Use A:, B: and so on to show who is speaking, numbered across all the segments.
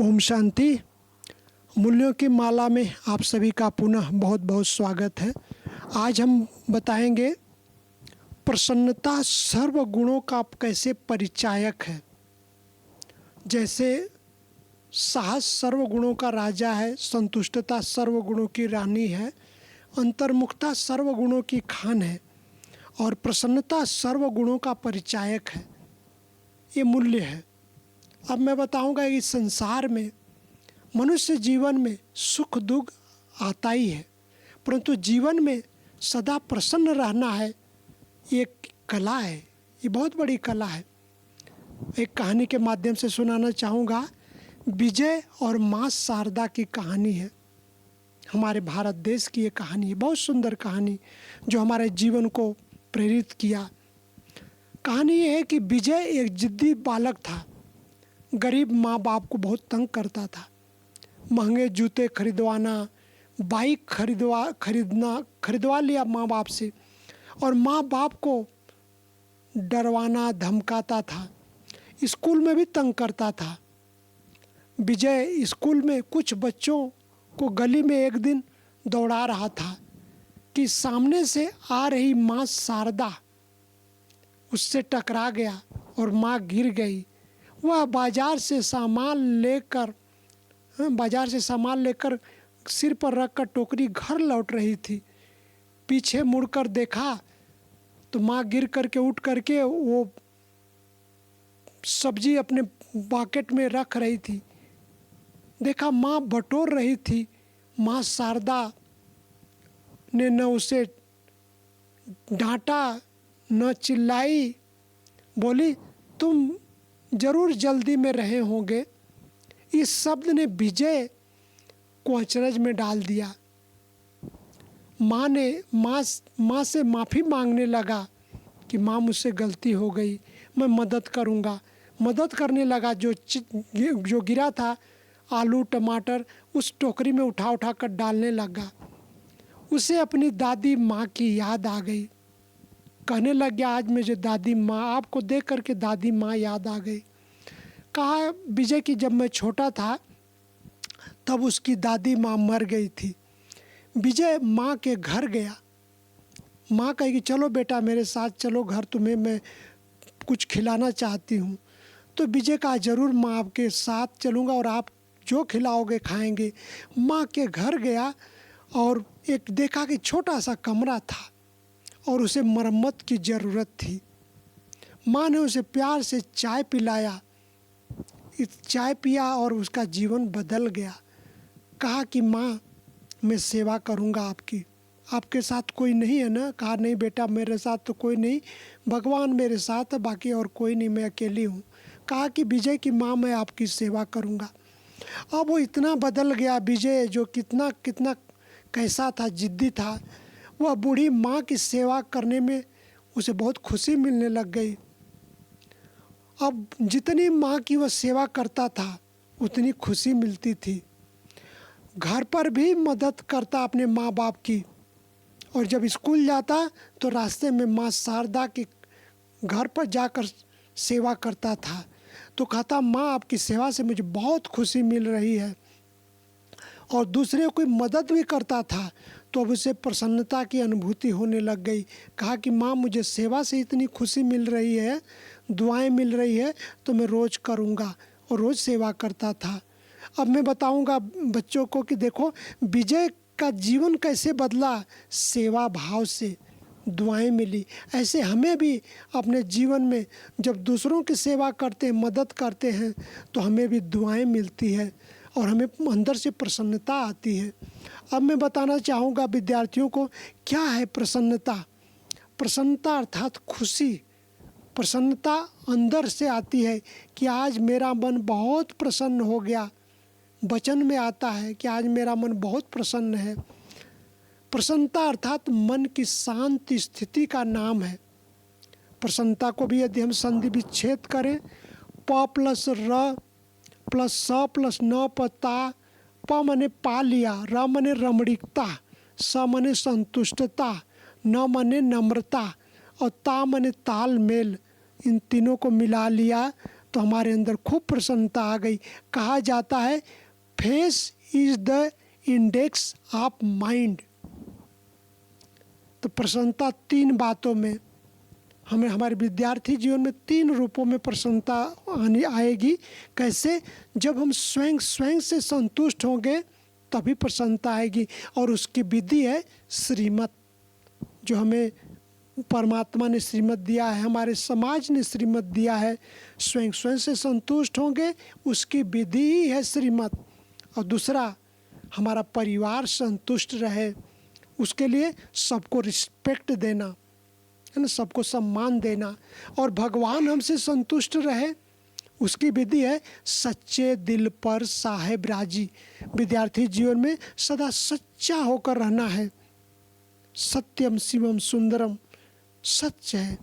A: ओम शांति। मूल्यों की माला में आप सभी का पुनः बहुत बहुत स्वागत है। आज हम बताएंगे प्रसन्नता सर्व गुणों का कैसे परिचायक है। जैसे साहस सर्व गुणों का राजा है, संतुष्टता सर्व गुणों की रानी है, अंतर्मुखता सर्व गुणों की खान है और प्रसन्नता सर्व गुणों का परिचायक है। ये मूल्य है। अब मैं बताऊंगा इस संसार में मनुष्य जीवन में सुख दुख आता ही है, परंतु जीवन में सदा प्रसन्न रहना है, ये कला है। ये बहुत बड़ी कला है। एक कहानी के माध्यम से सुनाना चाहूँगा। विजय और माँ शारदा की कहानी है। हमारे भारत देश की ये कहानी है, बहुत सुंदर कहानी जो हमारे जीवन को प्रेरित किया। कहानी ये है कि विजय एक जिद्दी बालक था। गरीब माँ बाप को बहुत तंग करता था। महंगे जूते खरीदवाना, बाइक खरीदवा लिया माँ बाप से, और माँ बाप को डरवाना धमकाता था। स्कूल में भी तंग करता था। विजय स्कूल में कुछ बच्चों को गली में एक दिन दौड़ा रहा था कि सामने से आ रही माँ शारदा उससे टकरा गया और माँ गिर गई। वह बाजार से सामान लेकर सिर पर रखकर टोकरी घर लौट रही थी। पीछे मुड़कर देखा तो माँ गिर करके उठ करके वो सब्जी अपने बकेट में रख रही थी। देखा माँ बटोर रही थी। माँ शारदा ने न उसे डांटा न चिल्लाई, बोली तुम जरूर जल्दी में रहे होंगे। इस शब्द ने विजय को अचरज में डाल दिया। माँ से माफ़ी मांगने लगा कि माँ मुझसे गलती हो गई, मैं मदद करूँगा। मदद करने लगा। जो गिरा था आलू टमाटर उस टोकरी में उठा कर डालने लगा। उसे अपनी दादी माँ की याद आ गई। कहने लग गया आज मुझे दादी माँ, आपको देख करके दादी माँ याद आ गई। कहा विजय कि जब मैं छोटा था तब उसकी दादी माँ मर गई थी। विजय माँ के घर गया। माँ कही कि चलो बेटा मेरे साथ चलो घर, तुम्हें मैं कुछ खिलाना चाहती हूँ। तो विजय कहा जरूर माँ, आपके साथ चलूँगा और आप जो खिलाओगे खाएंगे। माँ के घर गया और एक देखा कि छोटा सा कमरा था और उसे मरम्मत की ज़रूरत थी। माँ ने उसे प्यार से चाय पिलाया। चाय पिया और उसका जीवन बदल गया। कहा कि माँ मैं सेवा करूँगा आपकी, आपके साथ कोई नहीं है ना? कहा नहीं बेटा मेरे साथ तो कोई नहीं, भगवान मेरे साथ है, बाकी और कोई नहीं, मैं अकेली हूँ। कहा कि विजय की माँ मैं आपकी सेवा करूँगा। अब वो इतना बदल गया विजय, जो कितना कैसा था, जिद्दी था। वह बूढ़ी माँ की सेवा करने में उसे बहुत खुशी मिलने लग गई। अब जितनी माँ की वह सेवा करता था उतनी खुशी मिलती थी। घर पर भी मदद करता अपने माँ बाप की, और जब स्कूल जाता तो रास्ते में माँ शारदा के घर पर जाकर सेवा करता था। तो कहता माँ आपकी सेवा से मुझे बहुत खुशी मिल रही है। और दूसरे को मदद भी करता था तो अब उसे प्रसन्नता की अनुभूति होने लग गई। कहा कि माँ मुझे सेवा से इतनी खुशी मिल रही है, दुआएं मिल रही है, तो मैं रोज़ करूँगा, और रोज़ सेवा करता था। अब मैं बताऊँगा बच्चों को कि देखो विजय का जीवन कैसे बदला, सेवा भाव से दुआएं मिली। ऐसे हमें भी अपने जीवन में जब दूसरों की सेवा करते हैं, मदद करते हैं, तो हमें भी दुआएं मिलती है और हमें अंदर से प्रसन्नता आती है। अब मैं बताना चाहूँगा विद्यार्थियों को क्या है प्रसन्नता। प्रसन्नता अर्थात खुशी। प्रसन्नता अंदर से आती है कि आज मेरा मन बहुत प्रसन्न हो गया। वचन में आता है कि आज मेरा मन बहुत प्रसन्न है। प्रसन्नता अर्थात मन की शांत स्थिति का नाम है। प्रसन्नता को भी यदि हम संधि विच्छेद करें, प प्लस र प्लस स प्लस न पता, प मने पा लिया, र मने रमणीकता, स मने संतुष्टता, न मने नम्रता और ता मने तालमेल। इन तीनों को मिला लिया तो हमारे अंदर खूब प्रसन्नता आ गई। कहा जाता है face is the index of mind. तो प्रसन्नता 3 बातों में, हमें हमारे विद्यार्थी जीवन में 3 रूपों में प्रसन्नता आएगी। कैसे? जब हम स्वयं से संतुष्ट होंगे तभी प्रसन्नता आएगी। और उसकी विधि है श्रीमत, जो हमें परमात्मा ने श्रीमत दिया है, हमारे समाज ने श्रीमत दिया है। स्वयं से संतुष्ट होंगे, उसकी विधि ही है श्रीमत। और दूसरा, हमारा परिवार संतुष्ट रहे, उसके लिए सबको रिस्पेक्ट देना, है ना, सबको सम्मान देना। और भगवान हमसे संतुष्ट रहे, उसकी विधि है सच्चे दिल पर साहेब राजी। विद्यार्थी जीवन में सदा सच्चा होकर रहना है। सत्यम शिवम सुंदरम, सच है।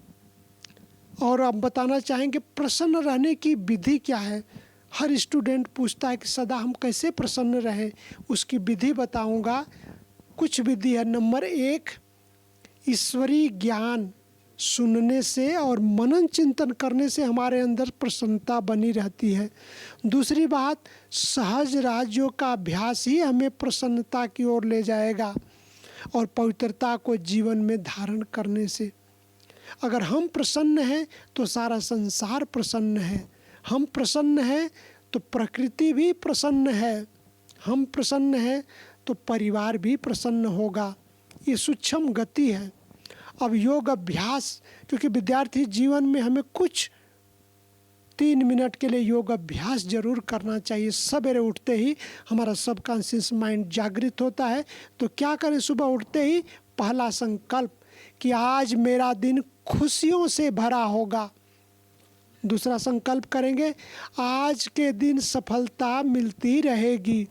A: और अब बताना चाहेंगे प्रसन्न रहने की विधि क्या है। हर स्टूडेंट पूछता है कि सदा हम कैसे प्रसन्न रहें, उसकी विधि बताऊंगा। कुछ विधि है। नंबर 1, ईश्वरीय ज्ञान सुनने से और मनन चिंतन करने से हमारे अंदर प्रसन्नता बनी रहती है। दूसरी बात, सहज राज्यों का अभ्यास ही हमें प्रसन्नता की ओर ले जाएगा, और पवित्रता को जीवन में धारण करने से। अगर हम प्रसन्न हैं तो सारा संसार प्रसन्न है। हम प्रसन्न हैं तो प्रकृति भी प्रसन्न है। हम प्रसन्न हैं तो परिवार भी प्रसन्न होगा। ये सूक्ष्म गति है। अब योग अभ्यास, क्योंकि विद्यार्थी जीवन में हमें कुछ 3 मिनट के लिए योग अभ्यास जरूर करना चाहिए। सवेरे उठते ही हमारा सबकॉन्शियस माइंड जागृत होता है। तो क्या करें? सुबह उठते ही पहला संकल्प कि आज मेरा दिन खुशियों से भरा होगा। दूसरा संकल्प करेंगे, आज के दिन सफलता मिलती रहेगी।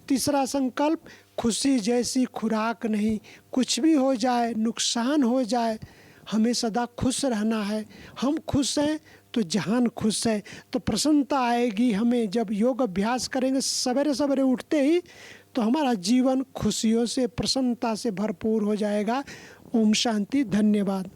A: तीसरा संकल्प, खुशी जैसी खुराक नहीं, कुछ भी हो जाए, नुकसान हो जाए, हमें सदा खुश रहना है। हम खुश हैं तो जहान खुश है। तो प्रसन्नता आएगी हमें जब योग अभ्यास करेंगे सवेरे सवेरे उठते ही, तो हमारा जीवन खुशियों से, प्रसन्नता से भरपूर हो जाएगा। ओम शांति। धन्यवाद।